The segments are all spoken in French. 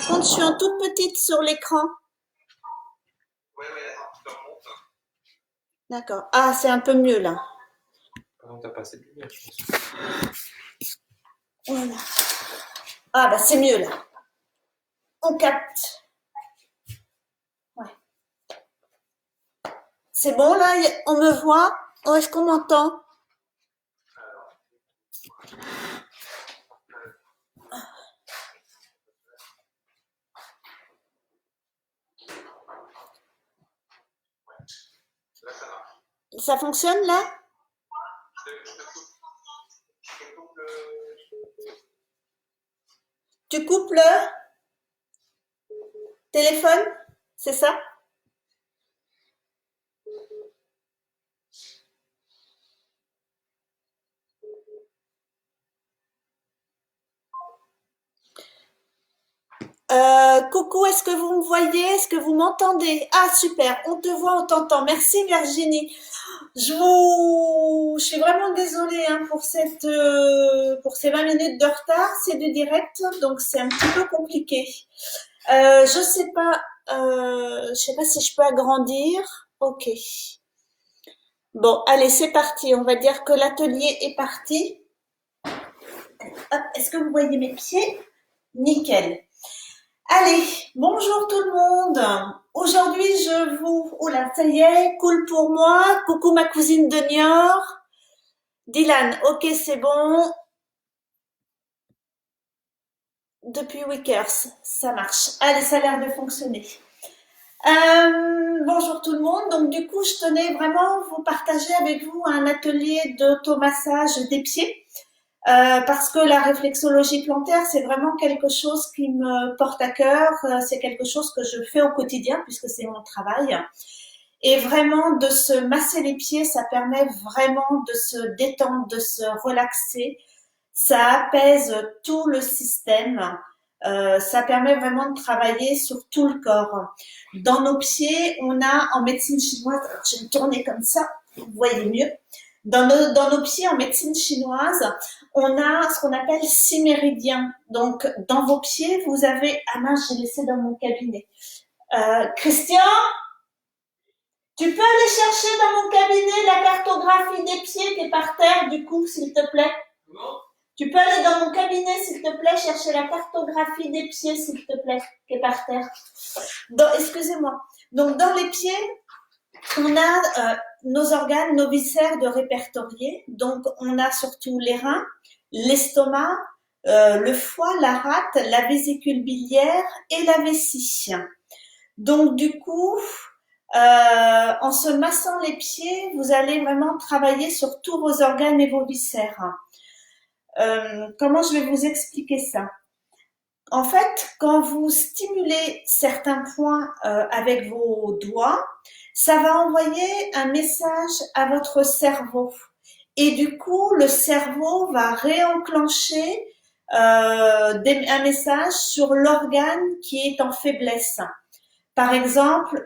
Quand je suis en toute petite sur l'écran. Ouais, ouais, attends, tu te remontes. D'accord. Ah, c'est un peu mieux là. Par contre, t'as pas assez de lumière, je pense. Voilà. Ah, bah c'est mieux là. On capte. Ouais. C'est bon là, on me voit. Oh, est-ce qu'on m'entend? Là, ça marche. Ça fonctionne là? Je te coupe le. Tu coupes le téléphone? C'est ça? Coucou, est-ce que vous me voyez? Est-ce que vous m'entendez? Ah, super, on te voit, on t'entend. Merci Virginie. Je suis vraiment désolée hein, pour ces 20 minutes de retard. C'est du direct, donc c'est un petit peu compliqué. Je sais pas si je peux agrandir. Ok. Bon, allez, c'est parti. On va dire que l'atelier est parti. Hop, est-ce que vous voyez mes pieds? Nickel. Allez, bonjour tout le monde. Aujourd'hui, oh là, ça y est, cool pour moi. Coucou ma cousine de Niort. Dylan, ok, c'est bon. Depuis Wickers, ça marche. Allez, ça a l'air de fonctionner. Bonjour tout le monde. Donc du coup, je tenais vraiment vous partager avec vous un atelier d'automassage des pieds. Parce que la réflexologie plantaire, c'est vraiment quelque chose qui me porte à cœur. C'est quelque chose que je fais au quotidien puisque c'est mon travail. Et vraiment, de se masser les pieds, ça permet vraiment de se détendre, de se relaxer. Ça apaise tout le système. Ça permet vraiment de travailler sur tout le corps. Dans nos pieds, on a en médecine chinoise, alors je vais me tourner comme ça, vous voyez mieux. Dans nos pieds en médecine chinoise, on a ce qu'on appelle 6 méridiens. Donc, dans vos pieds, vous avez... Ah mince, j'ai laissé dans mon cabinet. Christian, tu peux aller chercher dans mon cabinet la cartographie des pieds qui est par terre, du coup, s'il te plaît? Non. Tu peux aller dans mon cabinet, s'il te plaît, chercher la cartographie des pieds, s'il te plaît, qui est par terre. Excusez-moi. Donc, dans les pieds, on a nos organes, nos viscères de répertoriés. Donc, on a surtout les reins, l'estomac, le foie, la rate, la vésicule biliaire et la vessie. Donc, du coup, en se massant les pieds, vous allez vraiment travailler sur tous vos organes et vos viscères. Comment je vais vous expliquer ça? En fait, quand vous stimulez certains points avec vos doigts, ça va envoyer un message à votre cerveau. Et du coup, le cerveau va réenclencher un message sur l'organe qui est en faiblesse. Par exemple,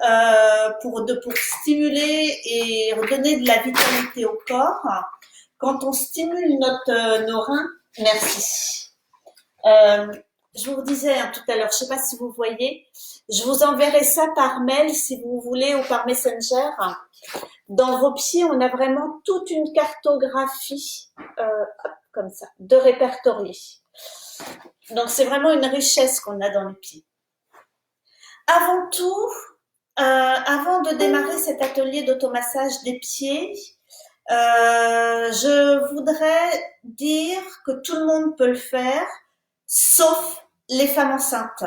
pour stimuler et redonner de la vitalité au corps, quand on stimule nos reins, merci. Je vous disais hein, tout à l'heure, je ne sais pas si vous voyez, je vous enverrai ça par mail si vous voulez ou par Messenger. Dans vos pieds, on a vraiment toute une cartographie comme ça, de répertoriés. Donc c'est vraiment une richesse qu'on a dans les pieds. Avant tout, avant de démarrer cet atelier d'automassage des pieds, je voudrais dire que tout le monde peut le faire, sauf les femmes enceintes.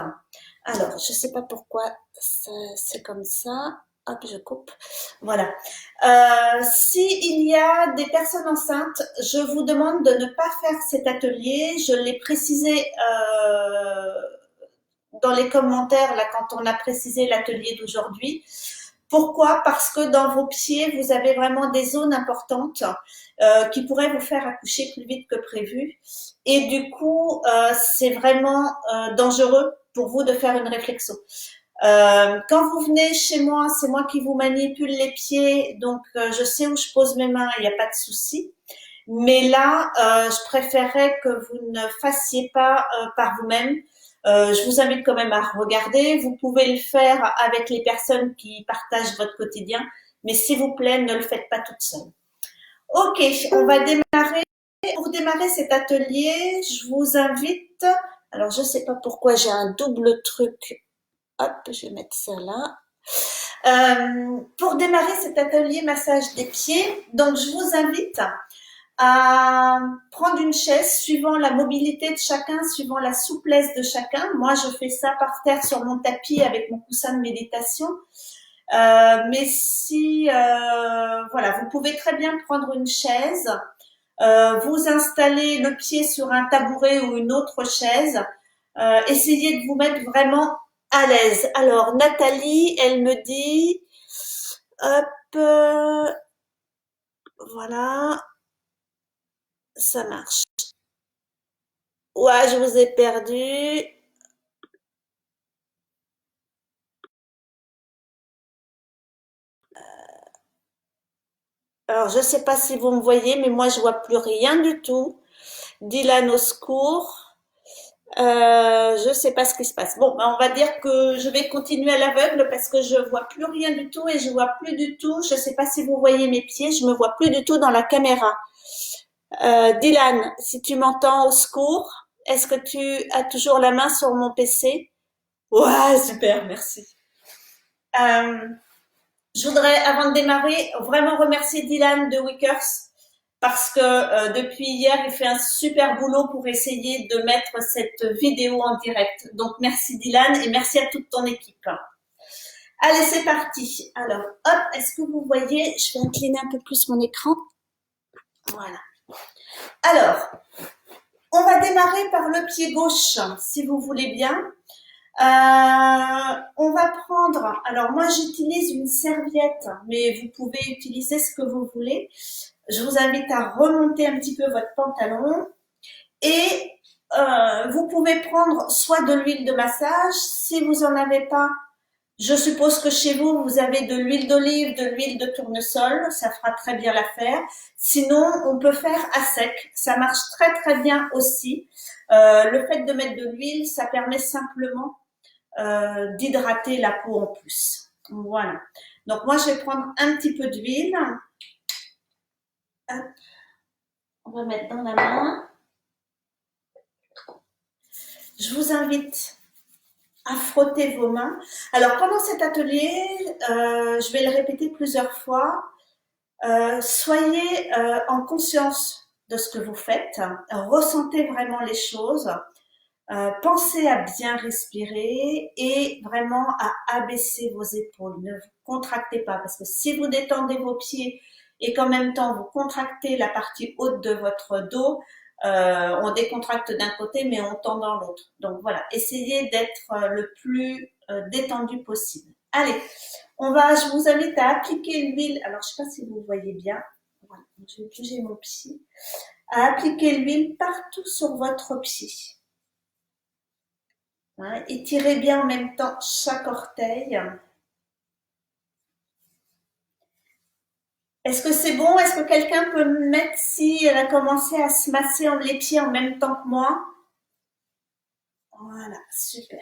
Alors, je sais pas pourquoi c'est comme ça. Hop, je coupe. Voilà. S'il y a des personnes enceintes, je vous demande de ne pas faire cet atelier. Je l'ai précisé dans les commentaires là quand on a précisé l'atelier d'aujourd'hui. Pourquoi? Parce que dans vos pieds, vous avez vraiment des zones importantes qui pourraient vous faire accoucher plus vite que prévu. Et du coup, c'est vraiment dangereux pour vous de faire une réflexo. Quand vous venez chez moi, c'est moi qui vous manipule les pieds, donc je sais où je pose mes mains, il n'y a pas de souci. Mais là, je préférerais que vous ne fassiez pas par vous-même. Je vous invite quand même à regarder. Vous pouvez le faire avec les personnes qui partagent votre quotidien, mais s'il vous plaît, ne le faites pas toute seule. Ok, on va démarrer. Pour démarrer cet atelier, je vous invite. Alors, je ne sais pas pourquoi j'ai un double truc. Hop, je vais mettre ça là. Pour démarrer cet atelier massage des pieds, donc je vous invite à prendre une chaise suivant la mobilité de chacun, suivant la souplesse de chacun. Moi, je fais ça par terre sur mon tapis avec mon coussin de méditation. Mais si, voilà, vous pouvez très bien prendre une chaise, vous installer le pied sur un tabouret ou une autre chaise. Essayez de vous mettre vraiment à l'aise. Alors, Nathalie, elle me dit, hop, voilà, ça marche. Ouais, je vous ai perdu. Alors, je sais pas si vous me voyez, mais moi, je vois plus rien du tout. Dylan au secours. Je sais pas ce qui se passe. Bon, ben, on va dire que je vais continuer à l'aveugle parce que je vois plus rien du tout et je vois plus du tout. Je sais pas si vous voyez mes pieds, je me vois plus du tout dans la caméra. Dylan, si tu m'entends au secours, est-ce que tu as toujours la main sur mon PC? Ouais, super, merci. Euh, je voudrais, avant de démarrer, vraiment remercier Dylan de Wickers parce que depuis hier, il fait un super boulot pour essayer de mettre cette vidéo en direct. Donc, merci Dylan et merci à toute ton équipe. Allez, c'est parti. Alors, hop, est-ce que vous voyez? Je vais incliner un peu plus mon écran. Voilà. Alors, on va démarrer par le pied gauche, si vous voulez bien. On va prendre, alors moi j'utilise une serviette, mais vous pouvez utiliser ce que vous voulez. Je vous invite à remonter un petit peu votre pantalon et vous pouvez prendre soit de l'huile de massage, si vous en avez pas, je suppose que chez vous, vous avez de l'huile d'olive, de l'huile de tournesol, ça fera très bien l'affaire. Sinon, on peut faire à sec, ça marche très très bien aussi. Le fait de mettre de l'huile, ça permet simplement d'hydrater la peau en plus. Voilà. Donc moi, je vais prendre un petit peu d'huile. On va mettre dans la main. Je vous invite à frotter vos mains. Alors pendant cet atelier, je vais le répéter plusieurs fois. Soyez en conscience de ce que vous faites. Ressentez vraiment les choses. Pensez à bien respirer et vraiment à abaisser vos épaules. Ne vous contractez pas parce que si vous détendez vos pieds et qu'en même temps vous contractez la partie haute de votre dos, on décontracte d'un côté mais on tend dans l'autre. Donc voilà, essayez d'être le plus détendu possible. Allez, je vous invite à appliquer l'huile. Alors je ne sais pas si vous voyez bien. Voilà, je vais bouger mon pied. À appliquer l'huile partout sur votre pied. Hein, étirez bien en même temps chaque orteil. Est-ce que c'est bon? Est-ce que quelqu'un peut me mettre si elle a commencé à se masser les pieds en même temps que moi? Voilà, super.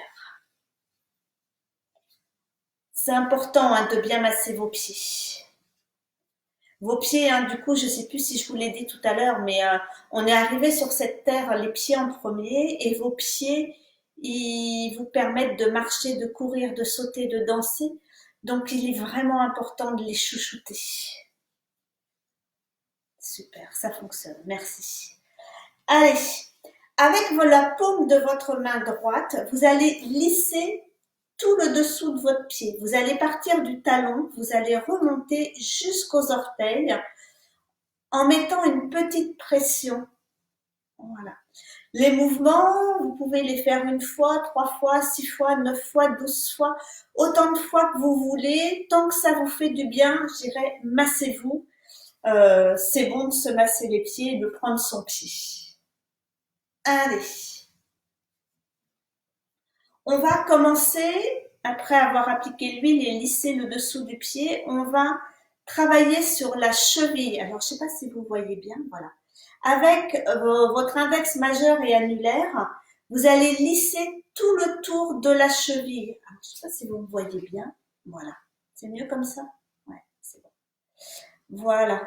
C'est important hein, de bien masser vos pieds. Vos pieds, hein, du coup, je ne sais plus si je vous l'ai dit tout à l'heure, mais on est arrivé sur cette terre les pieds en premier et vos pieds, ils vous permettent de marcher, de courir, de sauter, de danser. Donc, il est vraiment important de les chouchouter. Super, ça fonctionne. Merci. Allez, avec la paume de votre main droite, vous allez lisser tout le dessous de votre pied. Vous allez partir du talon, vous allez remonter jusqu'aux orteils en mettant une petite pression. Voilà. Les mouvements, vous pouvez les faire 1 fois, 3 fois, 6 fois, 9 fois, 12 fois, autant de fois que vous voulez. Tant que ça vous fait du bien, je dirais, massez-vous. C'est bon de se masser les pieds et de prendre son pied. Allez. On va commencer, après avoir appliqué l'huile et lissé le dessous du pied, on va travailler sur la cheville. Alors, je ne sais pas si vous voyez bien, voilà. Avec votre index majeur et annulaire, Vous allez lisser tout le tour de la cheville. Alors, je ne sais pas si vous me voyez bien. Voilà. C'est mieux comme ça? Ouais, c'est bon. Voilà.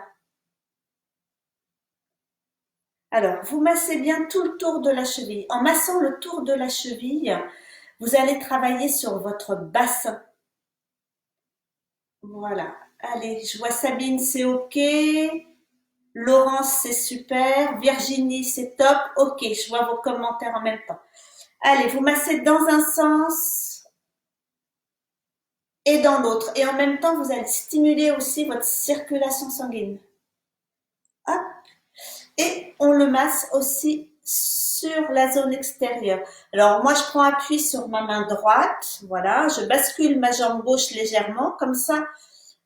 Alors, vous massez bien tout le tour de la cheville. En massant le tour de la cheville, vous allez travailler sur votre bassin. Voilà. Allez, je vois Sabine, c'est OK. Laurence, c'est super. Virginie, c'est top. OK, je vois vos commentaires en même temps. Allez, vous massez dans un sens et dans l'autre. Et en même temps, vous allez stimuler aussi votre circulation sanguine. Hop. Et on le masse aussi sur la zone extérieure. Alors moi, je prends appui sur ma main droite. Voilà, je bascule ma jambe gauche légèrement. Comme ça,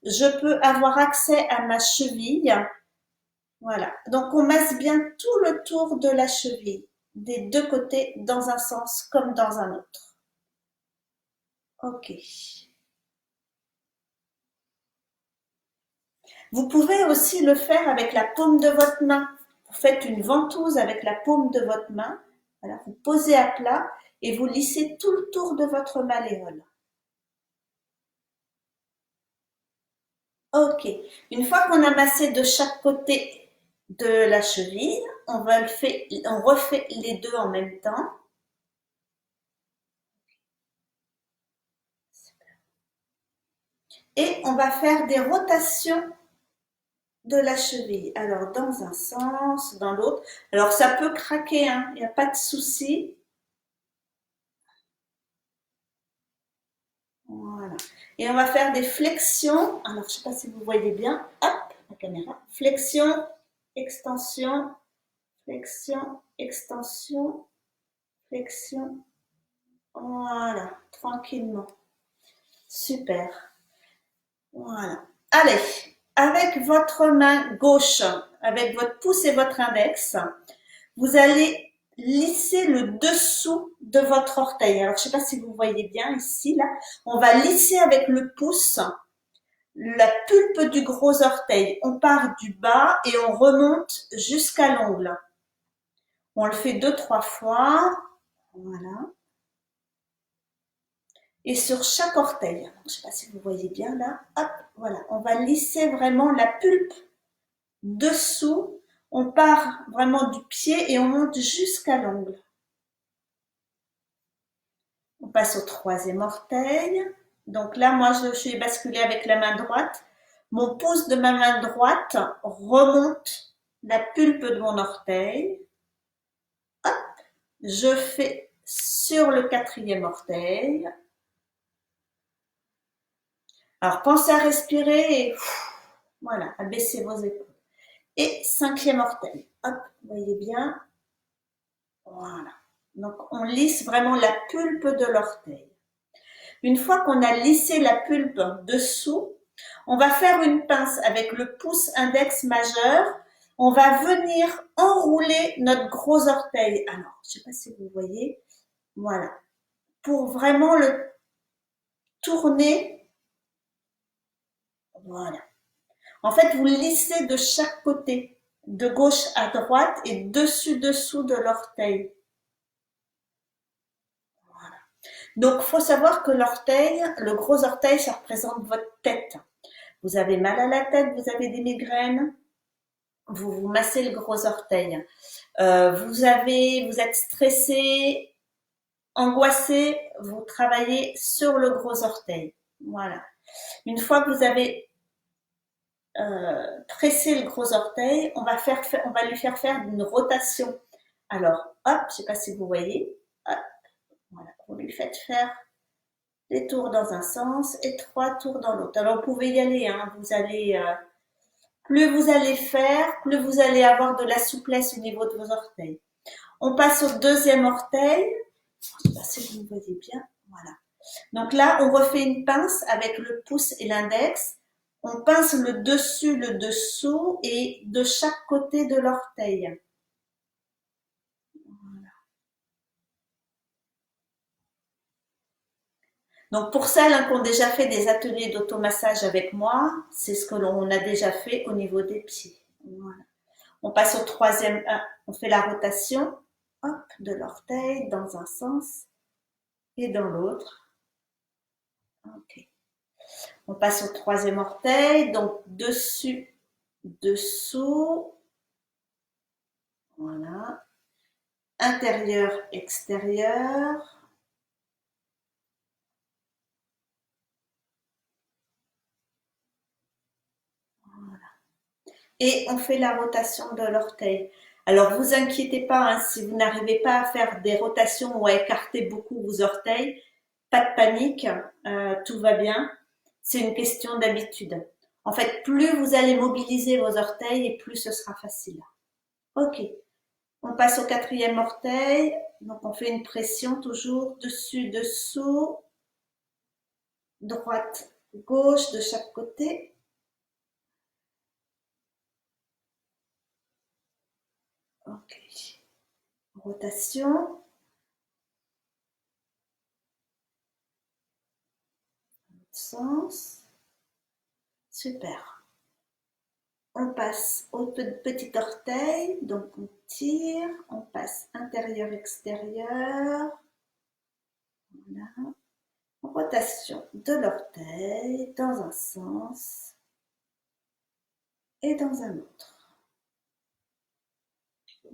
je peux avoir accès à ma cheville. Voilà. Donc on masse bien tout le tour de la cheville, des deux côtés, dans un sens comme dans un autre. OK. Vous pouvez aussi le faire avec la paume de votre main. Vous faites une ventouse avec la paume de votre main. Voilà, vous posez à plat et vous lissez tout le tour de votre malléole. OK. Une fois qu'on a massé de chaque côté de la cheville, on refait les deux en même temps. Et on va faire des rotations de la cheville. Alors, dans un sens, dans l'autre. Alors, ça peut craquer, hein, il n'y a pas de souci. Voilà. Et on va faire des flexions. Alors, je ne sais pas si vous voyez bien. Hop, la caméra. Flexion, extension, flexion, extension, flexion. Voilà, tranquillement. Super. Voilà. Allez, avec votre main gauche, avec votre pouce et votre index, vous allez lisser le dessous de votre orteil. Alors, je ne sais pas si vous voyez bien ici, là. On va lisser avec le pouce la pulpe du gros orteil. On part du bas et on remonte jusqu'à l'ongle. On le fait 2-3 fois. Voilà. Et sur chaque orteil, je ne sais pas si vous voyez bien là, hop, voilà, on va lisser vraiment la pulpe dessous. On part vraiment du pied et on monte jusqu'à l'ongle. On passe au troisième orteil. Donc là, moi, je suis basculée avec la main droite. Mon pouce de ma main droite remonte la pulpe de mon orteil. Hop, je fais sur le quatrième orteil. Alors, pensez à respirer et voilà, à baisser vos épaules. Et cinquième orteil. Hop, vous voyez bien. Voilà. Donc, on lisse vraiment la pulpe de l'orteil. Une fois qu'on a lissé la pulpe dessous, on va faire une pince avec le pouce index majeur. On va venir enrouler notre gros orteil. Alors, je ne sais pas si vous voyez. Voilà. Pour vraiment le tourner. Voilà. En fait, vous lissez de chaque côté, de gauche à droite et dessus-dessous de l'orteil. Voilà. Donc, il faut savoir que l'orteil, le gros orteil, ça représente votre tête. Vous avez mal à la tête, vous avez des migraines, vous vous massez le gros orteil. Vous êtes stressé, angoissé, vous travaillez sur le gros orteil. Voilà. Une fois que vous avez pressé le gros orteil, on va lui faire faire une rotation. Alors, hop, je ne sais pas si vous voyez, hop, voilà, vous lui faites faire des tours dans un sens et 3 tours dans l'autre. Alors, vous pouvez y aller, hein, plus vous allez faire, plus vous allez avoir de la souplesse au niveau de vos orteils. On passe au deuxième orteil. Je ne sais pas si vous me voyez bien. Voilà. Donc là, on refait une pince avec le pouce et l'index. On pince le dessus, le dessous et de chaque côté de l'orteil. Voilà. Donc pour celles qui ont déjà fait des ateliers d'automassage avec moi, c'est ce que l'on a déjà fait au niveau des pieds. Voilà. On passe au troisième, on fait la rotation. hop, de l'orteil dans un sens et dans l'autre. Ok. On passe au troisième orteil, donc dessus, dessous. Voilà. Intérieur, extérieur. Et on fait la rotation de l'orteil. Alors, vous inquiétez pas, hein, si vous n'arrivez pas à faire des rotations ou à écarter beaucoup vos orteils, pas de panique, tout va bien. C'est une question d'habitude. En fait, plus vous allez mobiliser vos orteils et plus ce sera facile. Ok, on passe au quatrième orteil. Donc, on fait une pression toujours dessus, dessous, droite, gauche de chaque côté. Ok, rotation. Sens. Super. On passe au petit orteil, donc on tire, on passe intérieur-extérieur. Voilà. Rotation de l'orteil dans un sens et dans un autre.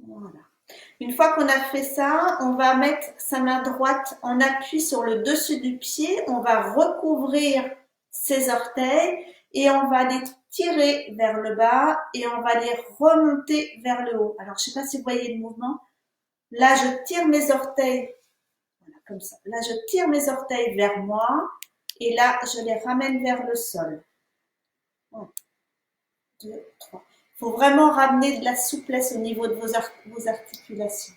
Voilà. Une fois qu'on a fait ça, on va mettre sa main droite en appui sur le dessus du pied. On va recouvrir ses orteils et on va les tirer vers le bas et on va les remonter vers le haut. Alors, je ne sais pas si vous voyez le mouvement. Là, je tire mes orteils, voilà, comme ça. Là, je tire mes orteils vers moi et là, je les ramène vers le sol. 1, 2, 3. Il faut vraiment ramener de la souplesse au niveau de vos articulations.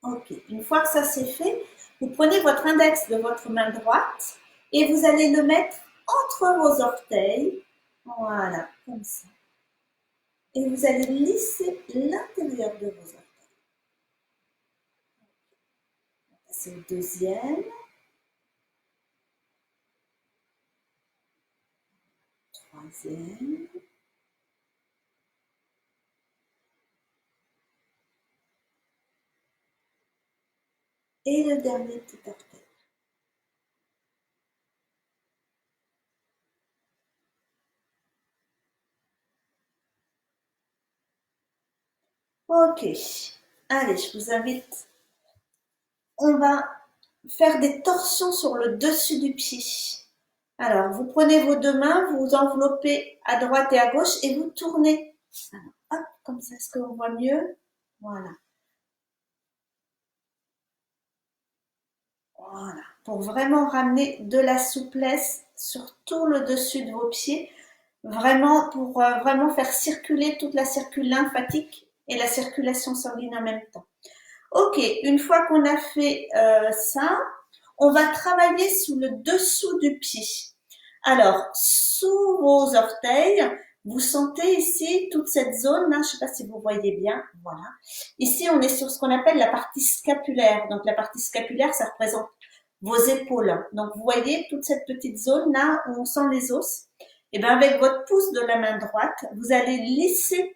Ok, une fois que ça c'est fait, vous prenez votre index de votre main droite et vous allez le mettre entre vos orteils. Voilà, comme ça. Et vous allez lisser l'intérieur de vos orteils. C'est le deuxième. Troisième. Et le dernier petit orteil. Ok, allez, je vous invite. On va faire des torsions sur le dessus du pied. Alors, vous prenez vos deux mains, vous enveloppez à droite et à gauche et vous tournez. Alors, hop, comme ça, est-ce qu'on voit mieux? Voilà. Voilà. Pour vraiment ramener de la souplesse sur tout le dessus de vos pieds. Vraiment, pour vraiment faire circuler toute la circulation lymphatique et la circulation sanguine en même temps. Ok, une fois qu'on a fait ça, on va travailler sous le dessous du pied. Alors, sous vos orteils, vous sentez ici toute cette zone, hein, je ne sais pas si vous voyez bien, voilà. Ici, on est sur ce qu'on appelle la partie scapulaire. Donc, la partie scapulaire, ça représente vos épaules. Donc, vous voyez toute cette petite zone là où on sent les os. Et bien, avec votre pouce de la main droite, vous allez lisser,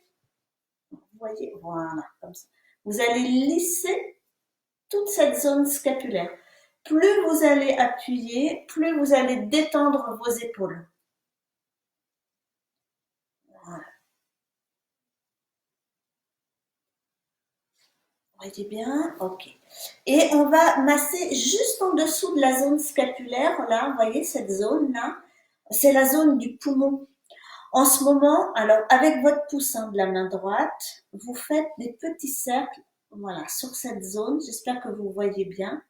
vous voyez, voilà, comme ça. Vous allez lisser toute cette zone scapulaire. Plus vous allez appuyer, plus vous allez détendre vos épaules. Voilà. Vous voyez bien? Ok. Et on va masser juste en dessous de la zone scapulaire, là, vous voyez cette zone-là? C'est la zone du poumon. En ce moment, alors avec votre pouce de la main droite, vous faites des petits cercles, voilà, sur cette zone. J'espère que vous voyez bien.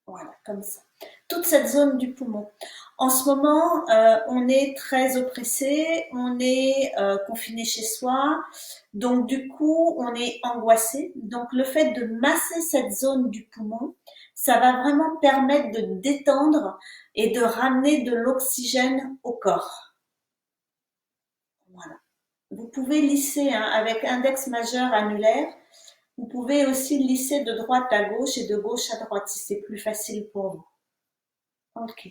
Voilà, comme ça. Toute cette zone du poumon. En ce moment, on est très oppressé, on est confiné chez soi, donc du coup, on est angoissé. Donc le fait de masser cette zone du poumon, ça va vraiment permettre de détendre et de ramener de l'oxygène au corps. Voilà. Vous pouvez lisser avec index majeur annulaire. Vous pouvez aussi lisser de droite à gauche et de gauche à droite si c'est plus facile pour vous. Ok.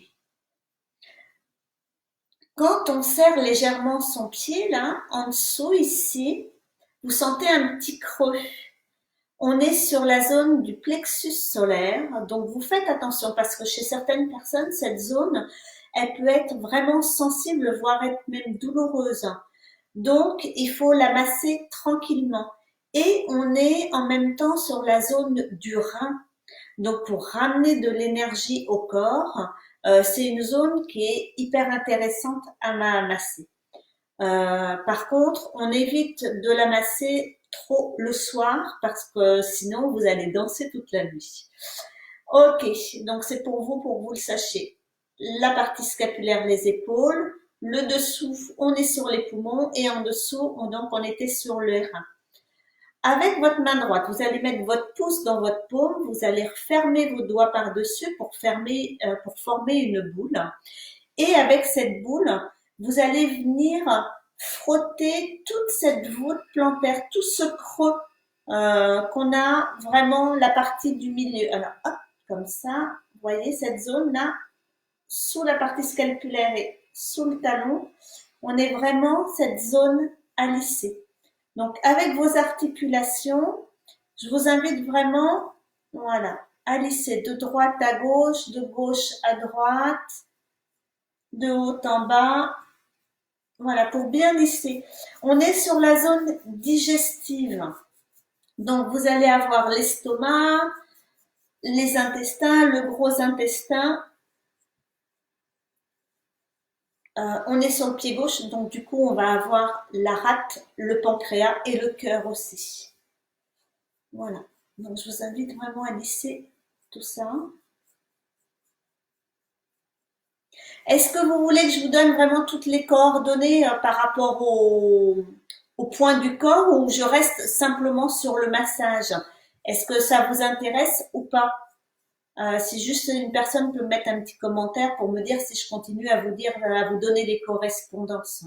Quand on serre légèrement son pied, là, en dessous, ici, vous sentez un petit creux. On est sur la zone du plexus solaire, donc vous faites attention parce que chez certaines personnes, cette zone, elle peut être vraiment sensible, voire être même douloureuse. Donc, il faut la masser tranquillement. Et on est en même temps sur la zone du rein. Donc, pour ramener de l'énergie au corps, c'est une zone qui est hyper intéressante à masser. Par contre, on évite de la masser trop le soir parce que sinon vous allez danser toute la nuit. Ok, donc c'est pour vous le sachiez. La partie scapulaire, les épaules, le dessous, on est sur les poumons et en dessous, on était sur le rein. Avec votre main droite, vous allez mettre votre pouce dans votre paume, vous allez refermer vos doigts par-dessus pour former une boule. Et avec cette boule, vous allez venir frotter toute cette voûte plantaire, tout ce creux qu'on a vraiment la partie du milieu. Alors hop, comme ça, vous voyez cette zone-là, sous la partie scapulaire et sous le talon, on est vraiment cette zone à lisser. Donc avec vos articulations, je vous invite vraiment, voilà, à lisser de droite à gauche, de gauche à droite, de haut en bas, voilà, pour bien lisser. On est sur la zone digestive. Donc, vous allez avoir l'estomac, les intestins, le gros intestin. On est sur le pied gauche, donc du coup, on va avoir la rate, le pancréas et le cœur aussi. Voilà. Donc, je vous invite vraiment à lisser tout ça. Est-ce que vous voulez que je vous donne vraiment toutes les coordonnées par rapport au point du corps ou je reste simplement sur le massage? Est-ce que ça vous intéresse ou pas? Si juste une personne peut me mettre un petit commentaire pour me dire si je continue à vous donner les correspondances.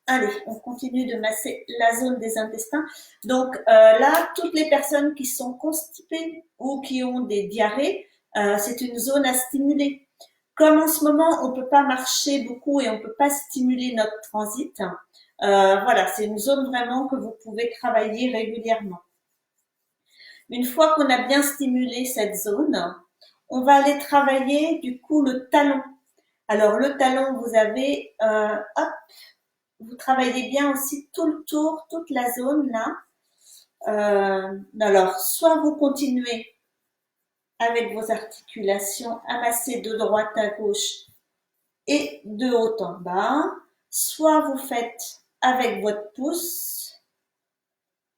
Allez, on continue de masser la zone des intestins. Donc là, toutes les personnes qui sont constipées ou qui ont des diarrhées, c'est une zone à stimuler. Comme en ce moment, on peut pas marcher beaucoup et on peut pas stimuler notre transit, voilà, c'est une zone vraiment que vous pouvez travailler régulièrement. Une fois qu'on a bien stimulé cette zone, on va aller travailler du coup le talon. Alors le talon, vous avez, hop, vous travaillez bien aussi tout le tour, toute la zone là. Alors, soit vous continuez avec vos articulations à masser de droite à gauche et de haut en bas, soit vous faites avec votre pouce.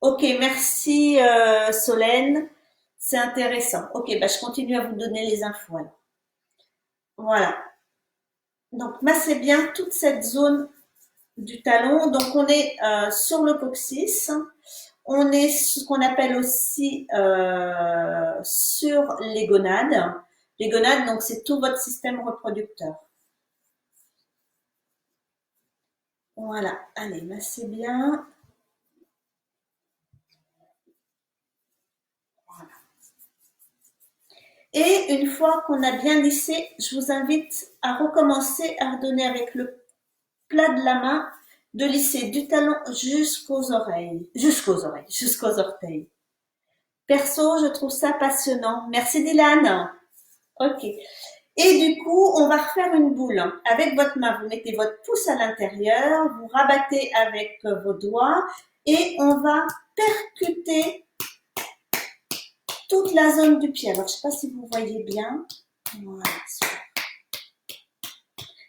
Ok, merci Solène, c'est intéressant. Ok, bah, je continue à vous donner les infos alors. Voilà, donc massez bien toute cette zone du talon. Donc on est sur le coccyx, on est ce qu'on appelle aussi sur les gonades. Les gonades, donc c'est tout votre système reproducteur. Voilà, allez, massez bien. Voilà. Et une fois qu'on a bien lissé, je vous invite à recommencer à redonner avec le plat de la main, de lisser du talon jusqu'aux oreilles, jusqu'aux orteils. Perso, je trouve ça passionnant. Merci Dylan. Ok. Et du coup, on va refaire une boule. Avec votre main, vous mettez votre pouce à l'intérieur, vous rabattez avec vos doigts et on va percuter toute la zone du pied. Alors, je ne sais pas si vous voyez bien. Voilà.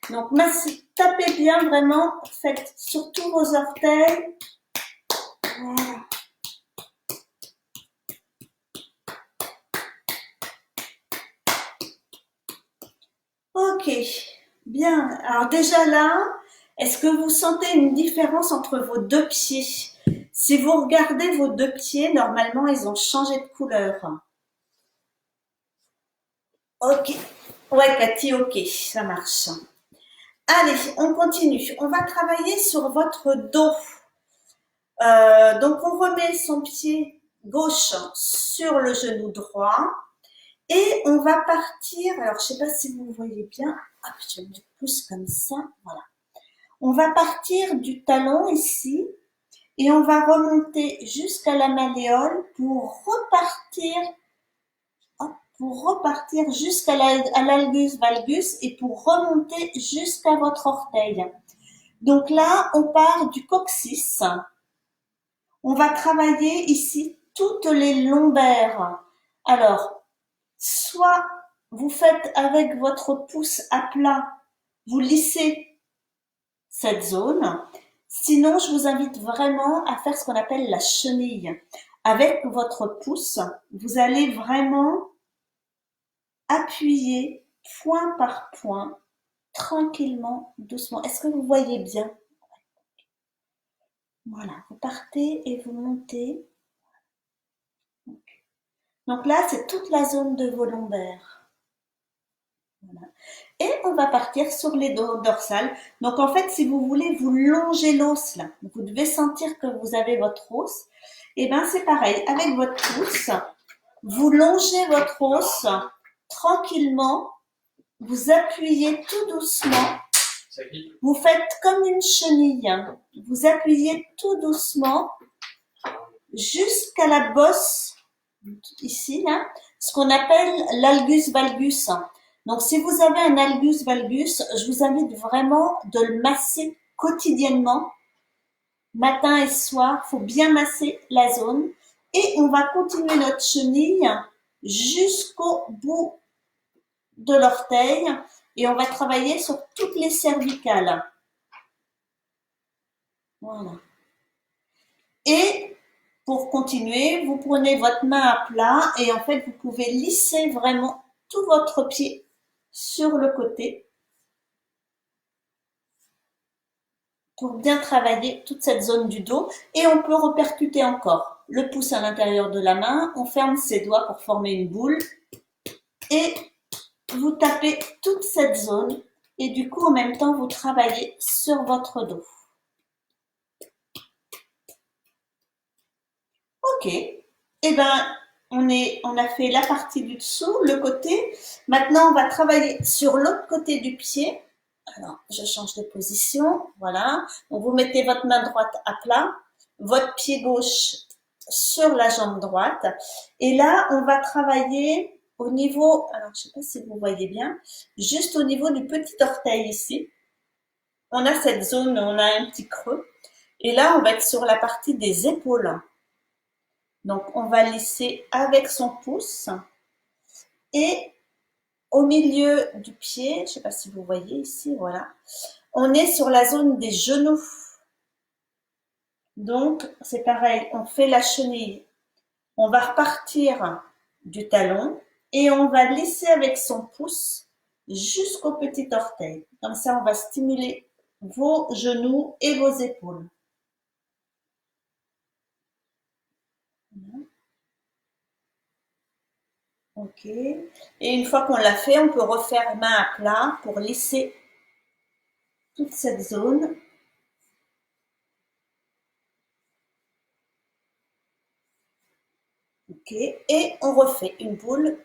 Donc, tapez bien vraiment. Faites surtout vos orteils. Voilà. Ok, bien. Alors déjà là, est-ce que vous sentez une différence entre vos deux pieds? Si vous regardez vos deux pieds, normalement, ils ont changé de couleur. Ok. Ouais, Cathy, ok, ça marche. Allez, on continue. On va travailler sur votre dos. Donc, on remet son pied gauche sur le genou droit. Et on va partir, alors je ne sais pas si vous voyez bien, hop, je pousse comme ça, voilà. On va partir du talon ici et on va remonter jusqu'à la malléole pour repartir jusqu'à l'algus valgus et pour remonter jusqu'à votre orteil. Donc là, on part du coccyx. On va travailler ici toutes les lombaires. Alors, soit vous faites avec votre pouce à plat, vous lissez cette zone. Sinon, je vous invite vraiment à faire ce qu'on appelle la chenille. Avec votre pouce, vous allez vraiment appuyer point par point, tranquillement, doucement. Est-ce que vous voyez bien? Voilà, vous partez et vous montez. Donc là, c'est toute la zone de vos lombaires. Voilà. Et on va partir sur les dorsales. Donc en fait, si vous voulez, vous longez l'os là. Vous devez sentir que vous avez votre os. Et bien c'est pareil, avec votre pouce, vous longez votre os tranquillement. Vous appuyez tout doucement. Vous faites comme une chenille. Vous appuyez tout doucement jusqu'à la bosse, ici, là, ce qu'on appelle l'algus valgus. Donc, si vous avez un algus valgus, je vous invite vraiment de le masser quotidiennement, matin et soir. Il faut bien masser la zone. Et on va continuer notre chenille jusqu'au bout de l'orteil et on va travailler sur toutes les cervicales. Voilà. Et pour continuer, vous prenez votre main à plat et en fait, vous pouvez lisser vraiment tout votre pied sur le côté pour bien travailler toute cette zone du dos. Et on peut repercuter encore. Le pouce à l'intérieur de la main, on ferme ses doigts pour former une boule et vous tapez toute cette zone et du coup, en même temps, vous travaillez sur votre dos. Ok. Eh ben, on a fait la partie du dessous, le côté. Maintenant, on va travailler sur l'autre côté du pied. Alors, je change de position. Voilà. Donc, vous mettez votre main droite à plat, votre pied gauche sur la jambe droite. Et là, on va travailler au niveau, alors je sais pas si vous voyez bien, juste au niveau du petit orteil ici. On a cette zone, on a un petit creux. Et là, on va être sur la partie des épaules. Donc, on va lisser avec son pouce et au milieu du pied, je ne sais pas si vous voyez ici, voilà, on est sur la zone des genoux. Donc, c'est pareil, on fait la chenille. On va repartir du talon et on va lisser avec son pouce jusqu'au petit orteil. Comme ça, on va stimuler vos genoux et vos épaules. Ok. Et une fois qu'on l'a fait, on peut refaire main à plat pour lisser toute cette zone. Ok. Et on refait une boule,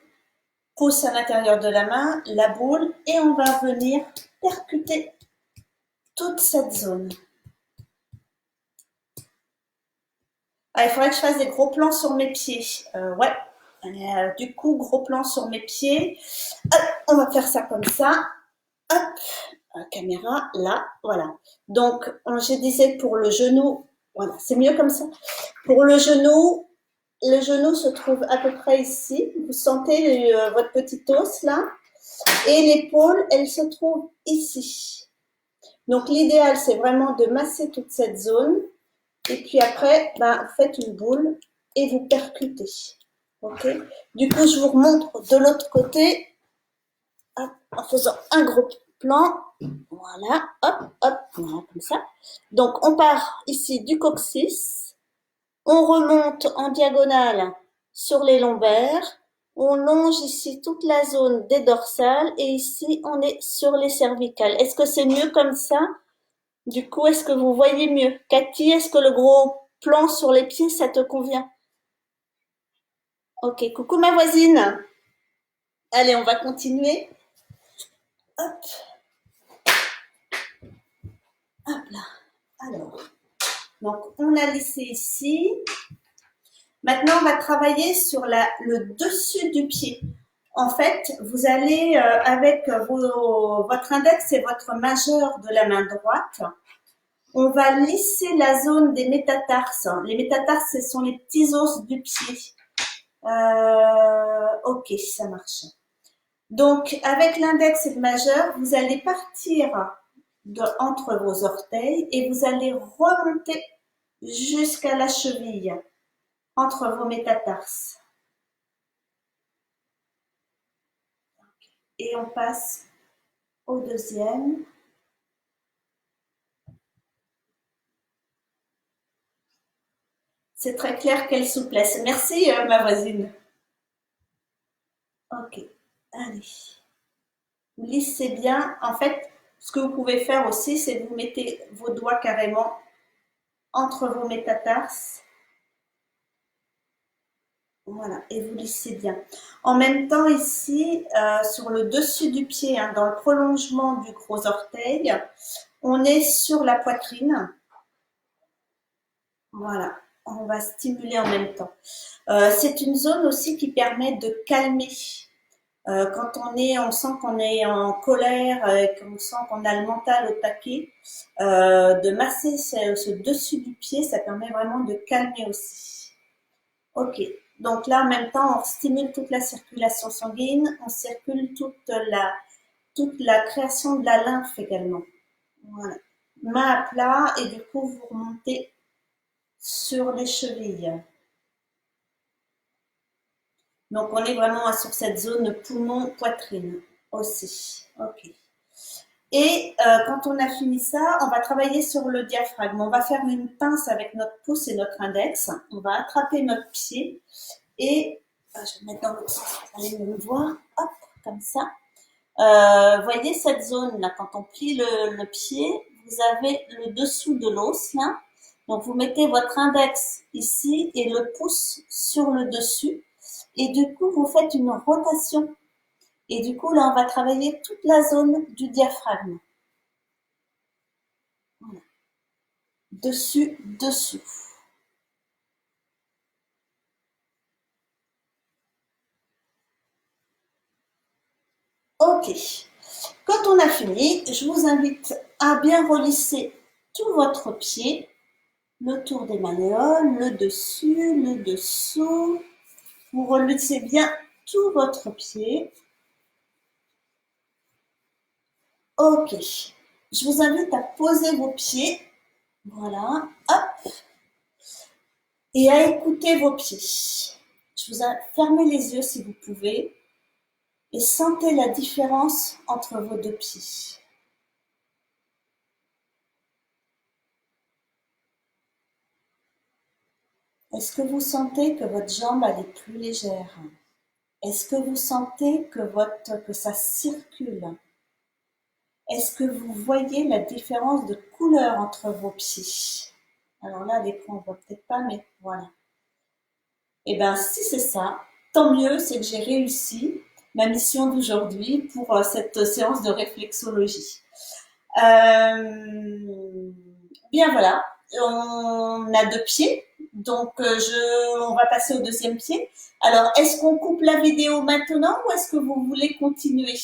pouce à l'intérieur de la main, la boule, et on va venir percuter toute cette zone. Ah, il faudrait que je fasse des gros plans sur mes pieds. Ouais. Du coup, gros plan sur mes pieds. Hop, on va faire ça comme ça. Hop, la caméra, là, voilà. Donc, je disais pour le genou, voilà, c'est mieux comme ça. Pour le genou se trouve à peu près ici. Vous sentez votre petit os là. Et l'épaule, elle se trouve ici. Donc, l'idéal, c'est vraiment de masser toute cette zone. Et puis après, vous faites une boule et vous percutez. Ok. Du coup, je vous remontre de l'autre côté en faisant un gros plan. Voilà, hop, hop, voilà, comme ça. Donc, on part ici du coccyx. On remonte en diagonale sur les lombaires. On longe ici toute la zone des dorsales. Et ici, on est sur les cervicales. Est-ce que c'est mieux comme ça? Du coup, est-ce que vous voyez mieux? Cathy, est-ce que le gros plan sur les pieds, ça te convient? Ok, coucou ma voisine. Allez, on va continuer. Hop. Hop là. Alors, Donc, on a lissé ici. Maintenant, on va travailler sur le dessus du pied. En fait, vous allez, avec votre index et votre majeur de la main droite, on va lisser la zone des métatarses. Les métatarses, ce sont les petits os du pied. Ok, ça marche. Donc, avec l'index et le majeur, vous allez partir entre vos orteils et vous allez remonter jusqu'à la cheville, entre vos métatarses. Et on passe au deuxième. C'est très clair, quelle souplesse. Merci, ma voisine. Ok, allez. Vous lissez bien. En fait, ce que vous pouvez faire aussi, c'est que vous mettez vos doigts carrément entre vos métatarses. Voilà, et vous lissez bien. En même temps, ici, sur le dessus du pied, hein, dans le prolongement du gros orteil, on est sur la poitrine. Voilà, on va stimuler en même temps. C'est une zone aussi qui permet de calmer. Quand on sent qu'on est en colère, qu'on sent qu'on a le mental au taquet, de masser ce dessus du pied, ça permet vraiment de calmer aussi. Ok, donc là en même temps, on stimule toute la circulation sanguine, on circule toute la création de la lymphe également. Voilà, main à plat et du coup vous remontez sur les chevilles. Donc on est vraiment sur cette zone poumon-poitrine aussi. Ok. Et quand on a fini ça, on va travailler sur le diaphragme. On va faire une pince avec notre pouce et notre index. On va attraper notre pied et je vais le mettre dans l'autre sens. Vous allez me voir. Hop, comme ça. Voyez cette zone là, quand on plie le pied, vous avez le dessous de l'os là. Donc vous mettez votre index ici et le pouce sur le dessus. Et du coup, vous faites une rotation. Et du coup, là, on va travailler toute la zone du diaphragme. Voilà. Dessus, dessous. Ok. Quand on a fini, je vous invite à bien relisser tout votre pied, le tour des malléoles, le dessus, le dessous. Vous relissez bien tout votre pied. Ok. Je vous invite à poser vos pieds. Voilà. Hop. Et à écouter vos pieds. Je vous invite à fermer les yeux si vous pouvez et sentez la différence entre vos deux pieds. Est-ce que vous sentez que votre jambe elle est plus légère? Est-ce que vous sentez que ça circule? Est-ce que vous voyez la différence de couleur entre vos pieds? Alors là, à l'écran, on ne voit peut-être pas, mais voilà. Et bien, si c'est ça, tant mieux, c'est que j'ai réussi ma mission d'aujourd'hui pour cette séance de réflexologie. Bien voilà, on a deux pieds, donc on va passer au deuxième pied. Alors, est-ce qu'on coupe la vidéo maintenant ou est-ce que vous voulez continuer?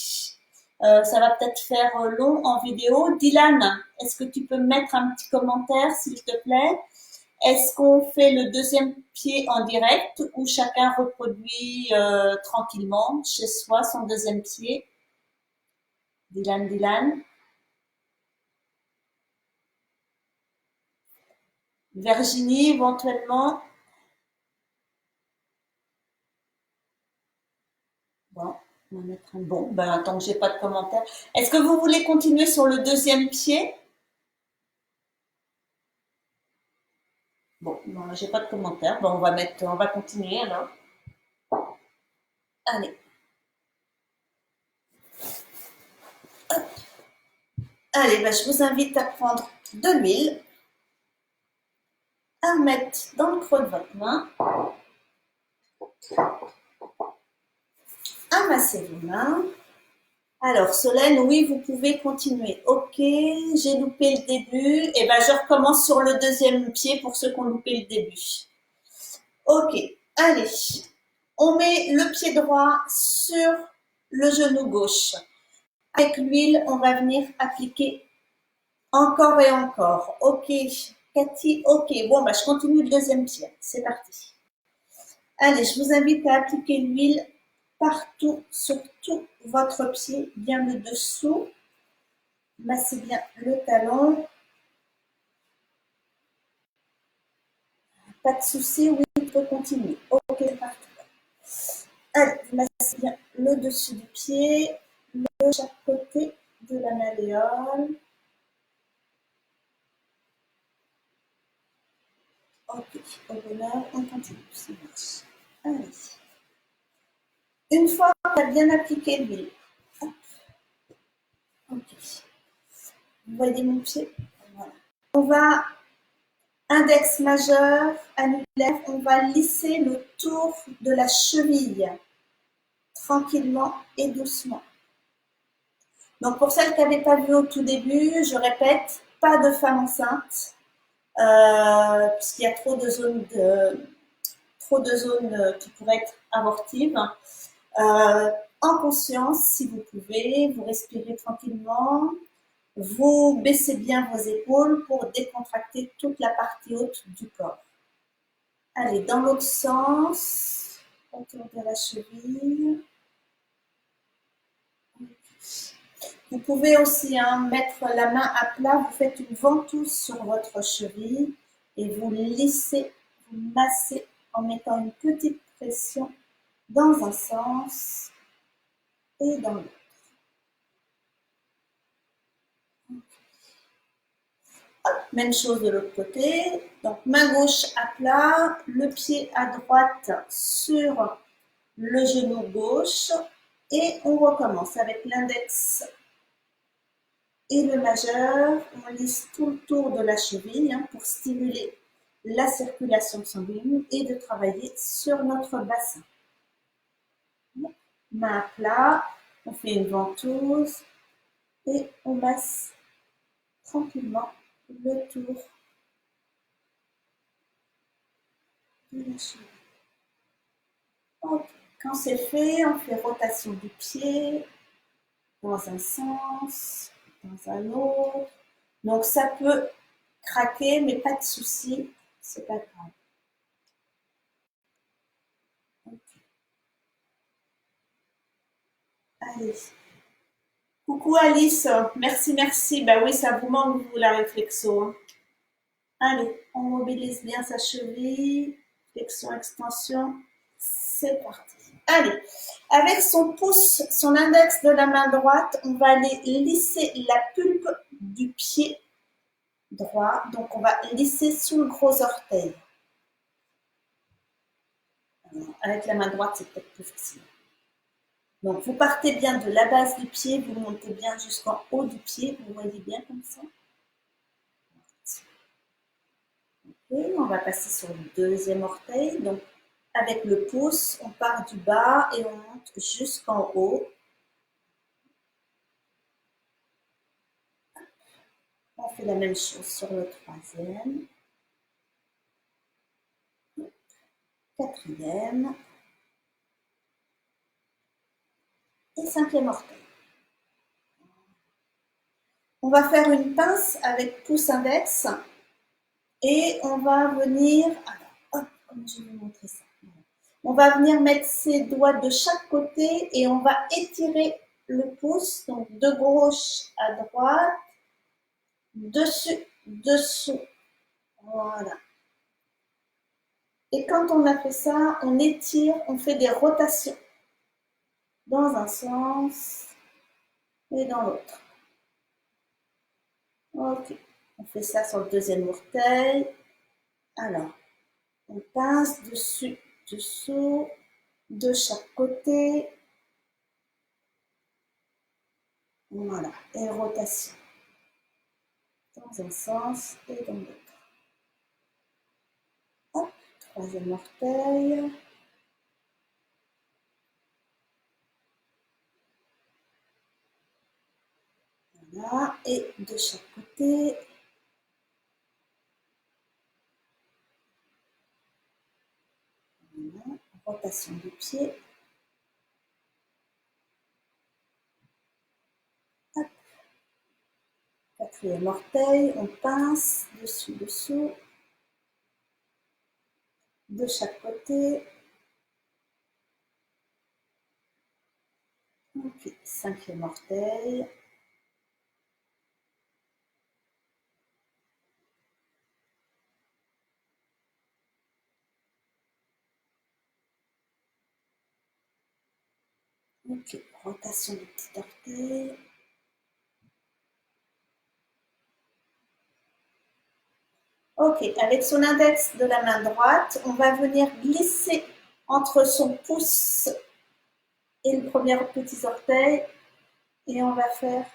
Ça va peut-être faire long en vidéo. Dylan, est-ce que tu peux me mettre un petit commentaire, s'il te plaît? Est-ce qu'on fait le deuxième pied en direct ou chacun reproduit tranquillement chez soi son deuxième pied? Dylan. Virginie, éventuellement. Bon, on va mettre un bon. Ben, tant que j'ai pas de commentaire. Est-ce que vous voulez continuer sur le deuxième pied? Bon, non, j'ai pas de commentaire. Bon, on va continuer alors. Allez. Hop. Allez, ben, je vous invite à prendre de l'huile, à mettre dans le creux de votre main, à masser vos mains. Alors, Solène, oui, vous pouvez continuer. Ok, j'ai loupé le début. Et ben, je recommence sur le deuxième pied pour ceux qui ont loupé le début. Ok, allez. On met le pied droit sur le genou gauche. Avec l'huile, on va venir appliquer encore et encore. Ok, Cathy, ok. Bon, bah, je continue le deuxième pied. C'est parti. Allez, je vous invite à appliquer l'huile partout, sur tout votre pied, bien le dessous. Massez bien le talon. Pas de souci, oui, on peut continuer. Ok, c'est parti. Allez, vous massez bien le dessus du pied, de chaque côté de la malléole. Ok, au bonheur, on continue, ça marche. Allez. Une fois qu'on a bien appliqué l'huile, ok. Vous voyez mon pied? Voilà. On va, index majeur, annulaire, on va lisser le tour de la cheville, tranquillement et doucement. Donc pour celles qui n'avaient pas vu au tout début, je répète, pas de femme enceinte, puisqu'il y a trop de zones qui pourraient être abortives. En conscience, si vous pouvez, vous respirez tranquillement, vous baissez bien vos épaules pour décontracter toute la partie haute du corps. Allez, dans l'autre sens, autour de la cheville. Vous pouvez aussi mettre la main à plat, vous faites une ventouse sur votre cheville et vous lissez, vous massez en mettant une petite pression dans un sens et dans l'autre. Même chose de l'autre côté. Donc main gauche à plat, le pied à droite sur le genou gauche et on recommence avec l'index et le majeur. On lisse tout le tour de la cheville pour stimuler la circulation sanguine et de travailler sur notre bassin. Main à plat, on fait une ventouse et on masse tranquillement le tour de la cheville. Okay. Quand c'est fait, on fait rotation du pied dans un sens, dans un autre. Donc ça peut craquer, mais pas de souci, c'est pas grave. Okay. Allez. Coucou Alice, merci, merci. Bah oui, ça vous manque, vous, la réflexo. Allez, on mobilise bien sa cheville, flexion, extension. C'est parti. Allez, avec son pouce, son index de la main droite, on va aller lisser la pulpe du pied droit. Donc, on va lisser sous le gros orteil. Avec la main droite, c'est peut-être plus facile. Donc, vous partez bien de la base du pied, vous montez bien jusqu'en haut du pied. Vous voyez bien comme ça. Okay, on va passer sur le deuxième orteil. Donc, avec le pouce, on part du bas et on monte jusqu'en haut. On fait la même chose sur le troisième, quatrième et cinquième orteil. On va faire une pince avec pouce index et on va venir, alors, hop, comment je vais vous montrer ça. On va venir mettre ses doigts de chaque côté et on va étirer le pouce, donc de gauche à droite, dessus, dessous. Voilà. Et quand on a fait ça, on étire, on fait des rotations dans un sens et dans l'autre. Ok, on fait ça sur le deuxième orteil. Alors, on pince dessus, dessous, de chaque côté. Voilà, et rotation. Dans un sens et dans l'autre. Hop, troisième orteil. Voilà, et de chaque côté. Voilà, rotation du pied. Hop. Quatrième orteil, on pince dessus, dessous. De chaque côté. Ok, cinquième orteil. Ok, rotation du petit orteil. Ok, avec son index de la main droite, on va venir glisser entre son pouce et le premier petit orteil et on va faire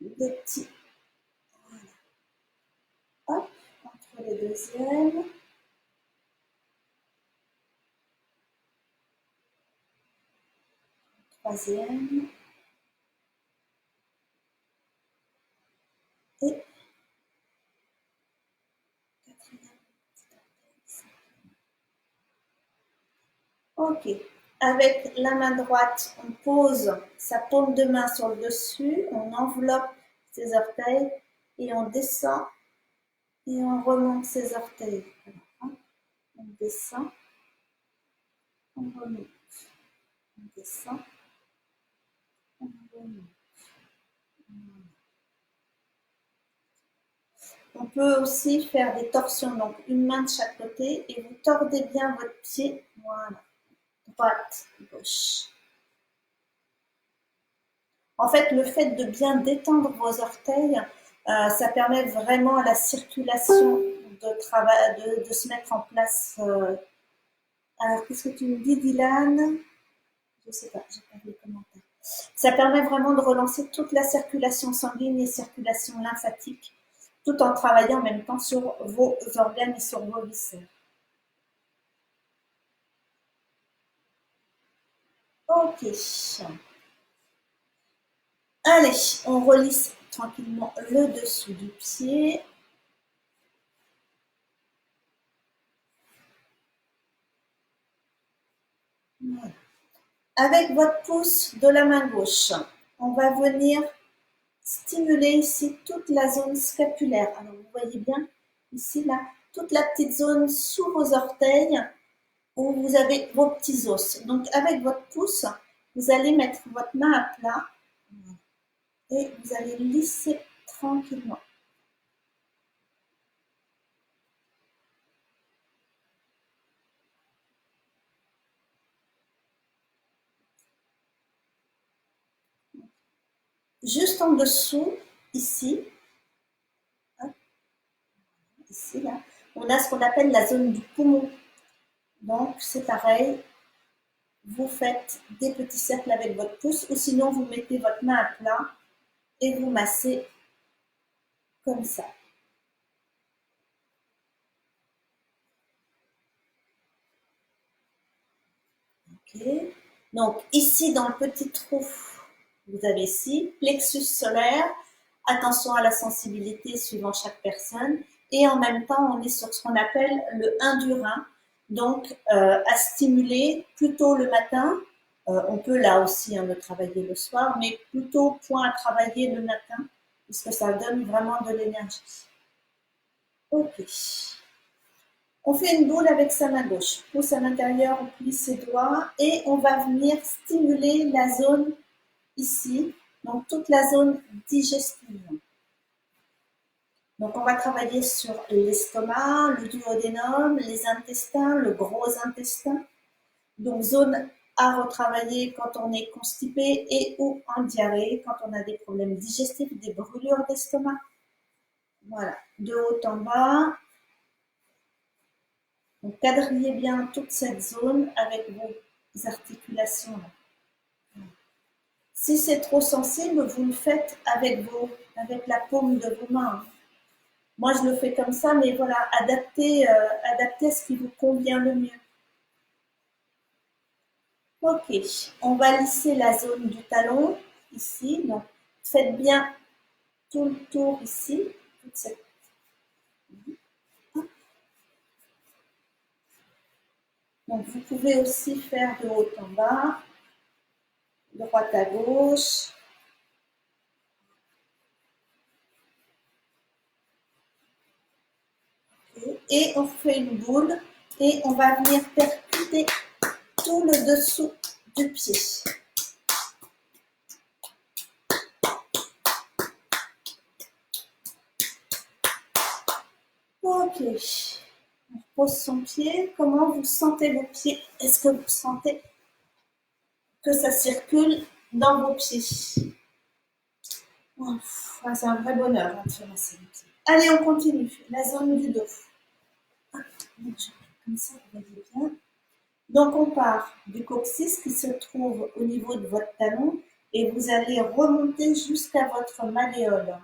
des petits, hop, entre les deuxièmes. Troisième. Et quatrième. Ok. Avec la main droite, on pose sa paume de main sur le dessus, on enveloppe ses orteils et on descend et on remonte ses orteils. Alors, on descend, on remonte, on descend, on remonte. On peut aussi faire des torsions, donc une main de chaque côté et vous tordez bien votre pied. Voilà. Droite, gauche. En fait, le fait de bien détendre vos orteils, ça permet vraiment à la circulation de se mettre en place. Alors, qu'est-ce que tu me dis, Dylan? Je ne sais pas, j'ai pas vu les commentaires. Ça permet vraiment de relancer toute la circulation sanguine et circulation lymphatique, tout en travaillant en même temps sur vos organes et sur vos viscères. Ok. Allez, on relisse tranquillement le dessous du pied. Voilà. Avec votre pouce de la main gauche, on va venir stimuler ici toute la zone scapulaire. Alors, vous voyez bien, ici, là, toute la petite zone sous vos orteils où vous avez vos petits os. Donc, avec votre pouce, vous allez mettre votre main à plat et vous allez lisser tranquillement. Juste en dessous, ici, ici, là, on a ce qu'on appelle la zone du poumon. Donc, c'est pareil, vous faites des petits cercles avec votre pouce ou sinon vous mettez votre main à plat et vous massez comme ça. Ok. Donc ici dans le petit trou, vous avez ici plexus solaire. Attention à la sensibilité suivant chaque personne. Et en même temps, on est sur ce qu'on appelle le 1 du rein. Donc à stimuler plutôt le matin. On peut là aussi le travailler le soir, mais plutôt point à travailler le matin, puisque ça donne vraiment de l'énergie. Ok. On fait une boule avec sa main gauche. Pouce à l'intérieur, on plie ses doigts et on va venir stimuler la zone ici, donc toute la zone digestive. Donc on va travailler sur l'estomac, le duodénum, les intestins, le gros intestin. Donc zone à retravailler quand on est constipé et ou en diarrhée, quand on a des problèmes digestifs, des brûlures d'estomac. Voilà, de haut en bas. Donc, quadrillez bien toute cette zone avec vos articulations. Si c'est trop sensible, vous le faites avec la paume de vos mains. Moi, je le fais comme ça, mais voilà, adaptez à ce qui vous convient le mieux. Ok, on va lisser la zone du talon, ici. Donc, Faites bien tout le tour ici. Donc, vous pouvez aussi faire de haut en bas, droite à gauche. Et on fait une boule et on va venir percuter tout le dessous du pied. Ok, on repose son pied. Comment vous sentez vos pieds? Est-ce que vous sentez que ça circule dans vos pieds? C'est un vrai bonheur de faire masser les pieds. Allez, on continue. La zone du dos. Comme ça, vous voyez bien. Donc, on part du coccyx qui se trouve au niveau de votre talon et vous allez remonter jusqu'à votre malléole.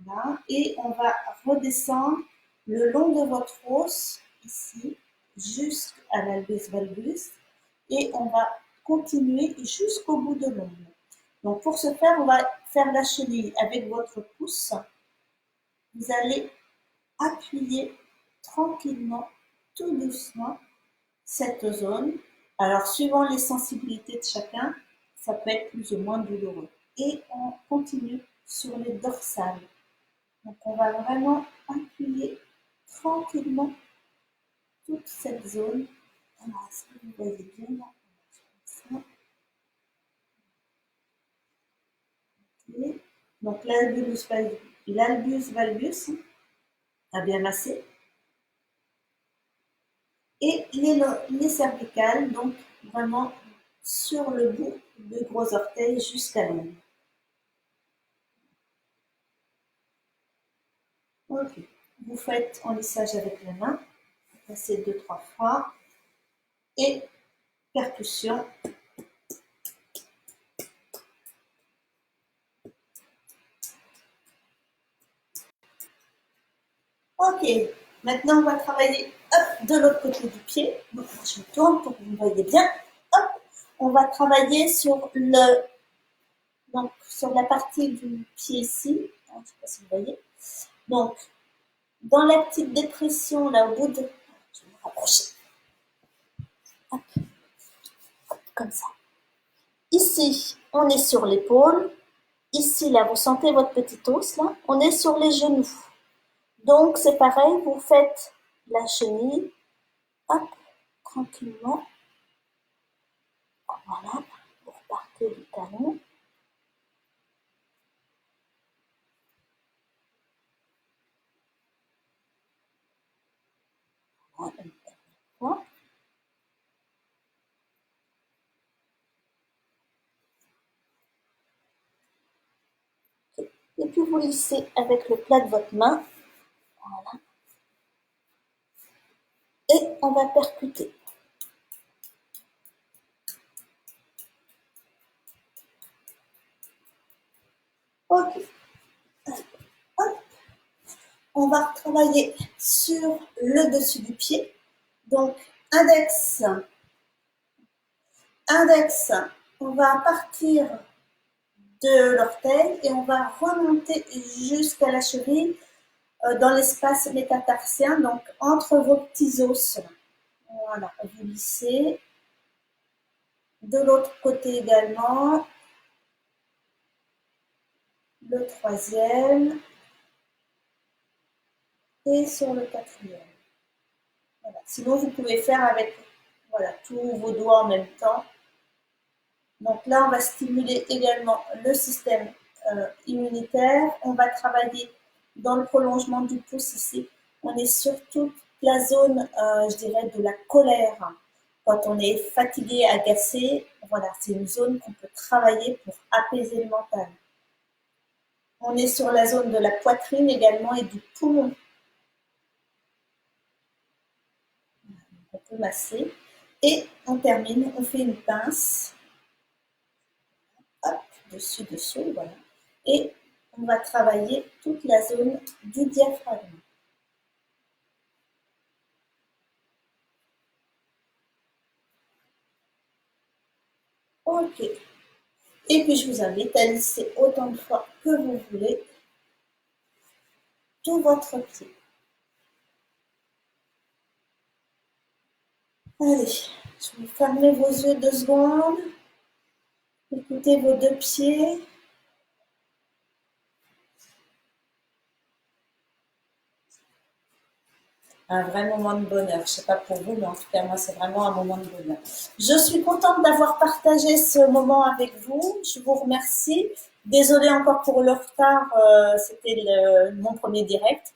Voilà. Et on va redescendre le long de votre os, ici, jusqu'à l'albus valgus. Et on va continuer jusqu'au bout de l'ongle. Donc, pour ce faire, on va faire la chenille avec votre pouce. Vous allez appuyer tranquillement, tout doucement, cette zone. Alors, suivant les sensibilités de chacun, ça peut être plus ou moins douloureux. Et on continue sur les dorsales. Donc, on va vraiment appuyer tranquillement toute cette zone. Alors, est-ce que vous voyez bien là? Okay. Donc, l'albus valgus a bien massé. Et les cervicales, donc vraiment sur le bout de gros orteils jusqu'à l'ongle. Ok. Vous faites en lissage avec la main. Passez 2-3 fois. Et percussion. Ok. Maintenant, on va travailler de l'autre côté du pied. Donc, je me tourne pour que vous me voyez bien. Hop. On va travailler sur sur la partie du pied ici. Je ne sais pas si vous voyez. Donc, dans la petite dépression, là, au bout de... Je vais me rapprocher. Hop. Hop, comme ça. Ici, on est sur l'épaule. Ici, là, vous sentez votre petit os, là. On est sur les genoux. Donc, c'est pareil, vous faites la chenille. Hop, tranquillement. Voilà, vous repartez du talon. Voilà, une dernière fois. Et puis, vous lissez avec le plat de votre main. Voilà. Et on va percuter. Ok. Hop. On va travailler sur le dessus du pied. Donc, index, on va partir de l'orteil et on va remonter jusqu'à la cheville dans l'espace métatarsien, donc entre vos petits os. Voilà, vous lissez. De l'autre côté également. Le troisième. Et sur le quatrième. Voilà. Sinon, vous pouvez faire avec tous vos doigts en même temps. Donc là, on va stimuler également le système immunitaire. On va travailler dans le prolongement du pouce ici. On est sur toute la zone, je dirais, de la colère. Quand on est fatigué, agacé, voilà, c'est une zone qu'on peut travailler pour apaiser le mental. On est sur la zone de la poitrine également et du poumon. On peut masser. Et on termine, on fait une pince. Hop, dessus, voilà. Et on va travailler toute la zone du diaphragme. Ok. Et puis, je vous invite à lisser autant de fois que vous voulez tout votre pied. Allez, je vais fermer vos yeux 2 secondes. Écoutez vos 2 pieds. Un vrai moment de bonheur. Je ne sais pas pour vous, mais en tout cas, moi, c'est vraiment un moment de bonheur. Je suis contente d'avoir partagé ce moment avec vous. Je vous remercie. Désolée encore pour le retard, c'était mon premier direct.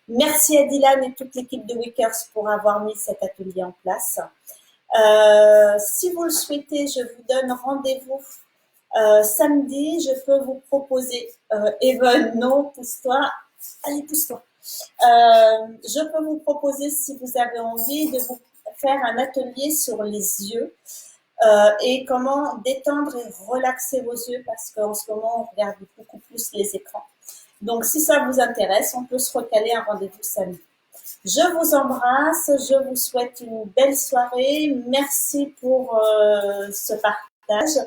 Merci à Dylan et toute l'équipe de Wickers pour avoir mis cet atelier en place. Si vous le souhaitez, je vous donne rendez-vous samedi. Je peux vous proposer, Even, non, pousse-toi. Allez, pousse-toi. Je peux vous proposer, si vous avez envie, de vous faire un atelier sur les yeux et comment détendre et relaxer vos yeux parce qu'en ce moment, on regarde beaucoup plus les écrans. Donc, si ça vous intéresse, on peut se recaler un rendez-vous samedi. Je vous embrasse, je vous souhaite une belle soirée. Merci pour ce partage.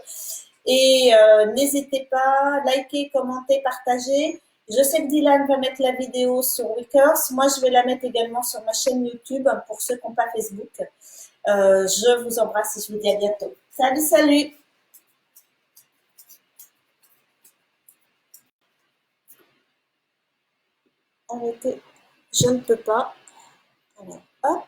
Et n'hésitez pas, likez, commentez, partagez. Je sais que Dylan va mettre la vidéo sur Wickers. Moi, je vais la mettre également sur ma chaîne YouTube pour ceux qui n'ont pas Facebook. Je vous embrasse et je vous dis à bientôt. Salut, salut. Arrêtez. Je ne peux pas. Alors, hop.